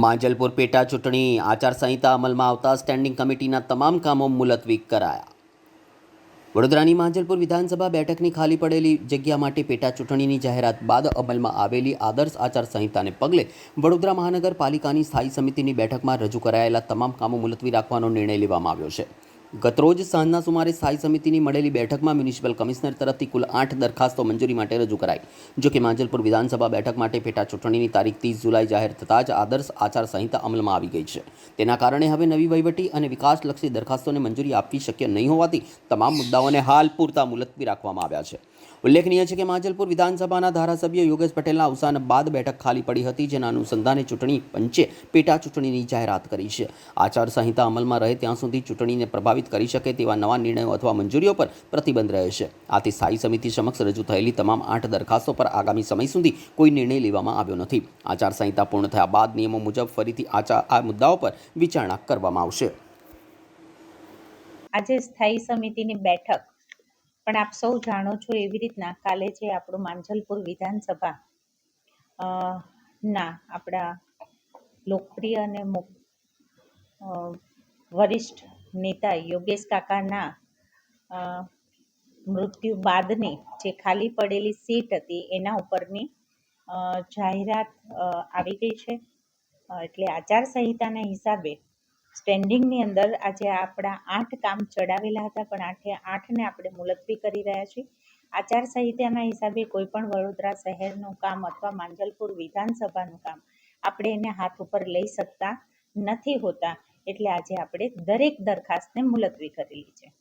માંજલપુર પેટા ચૂંટણી આચારસંહિતા અમલમાં આવતા સ્ટેન્ડિંગ કમિટીના તમામ કામો મુલતવી કરાયા. વડોદરાની માંજલપુર વિધાનસભા બેઠકની ખાલી પડેલી જગ્યા માટે પેટા ચૂંટણીની જાહેરાત બાદ અમલમાં આવેલી આદર્શ આચારસંહિતાને પગલે વડોદરા મહાનગરપાલિકાની સ્થાયી સમિતિની બેઠકમાં રજૂ કરાયેલા તમામ કામો મુલતવી રાખવાનો નિર્ણય લેવામાં આવ્યો છે. ગતરોજ સાંજના સુમારે સ્થાયી સમિતિની મળેલી બેઠકમાં મ્યુનિસિપલ કમિશનર તરફથી કુલ 8 દરખાસ્તો મંજૂરી માટે રજૂ કરાઈ. જો કે માંજલપુર વિધાનસભા બેઠક માટે પેટા ચૂંટણીની તારીખ 30 જુલાઈ જાહેર થતાં જ આદર્શ આચારસંહિતા અમલમાં આવી ગઈ છે. તેના કારણે હવે નવી વહીવટી અને વિકાસલક્ષી દરખાસ્તોને મંજૂરી આપવી શક્ય નહીં હોવાથી તમામ મુદ્દાઓને હાલ પૂરતા મુલતવી રાખવામાં આવ્યા છે. ઉલ્લેખનીય છે કે માંજલપુર વિધાનસભાના ધારાસભ્ય યોગેશ પટેલના અવસાન બાદ બેઠક ખાલી પડી હતી, જેના અનુસંધાને ચૂંટણી પંચે પેટા ચૂંટણીની જાહેરાત કરી છે. આચારસંહિતા અમલમાં રહે ત્યાં સુધી ચૂંટણીને પ્રભાવિત કરી શકે તેવા નવા નિર્ણયો અથવા મંજૂરીઓ પર પ્રતિબંધ રહેશે. આથી સ્થાયી સમિતિ સમક્ષ રજૂ થયેલી તમામ 8 દરખાસ્તો પર આગામી સમય સુધી કોઈ નિર્ણય લેવામાં આવ્યો નથી. આચારસંહિતા પૂર્ણ થયા બાદ નિયમો મુજબ ફરીથી આ મુદ્દાઓ પર વિચારણા કરવામાં આવશે. આજે સ્થાયી સમિતિની બેઠક પણ આપ સૌ જાણો છો એવી રીતના કાલે જે આપણું માંજલપુર વિધાનસભા ના આપણા લોકપ્રિય અને વરિષ્ઠ નેતા યોગેશ કાકાના મૃત્યુ બાદની જે ખાલી પડેલી સીટ હતી એના ઉપરની જાહેરાત આવી ગઈ છે. એટલે આચારસંહિતાના હિસાબે સ્ટેન્ડિંગની અંદર આજે આપણા 8 કામ ચડાવેલા હતા, પણ 8ને આપણે મુલતવી કરી રહ્યા છીએ. આચારસંહિતાના હિસાબે કોઈ પણ વડોદરા શહેરનું કામ અથવા માંજલપુર વિધાનસભાનું કામ આપણે એને હાથ ઉપર લઈ શકતા નથી હોતા, એટલે આજે આપણે દરેક દરખાસ્તને મુલતવી કરેલી છે.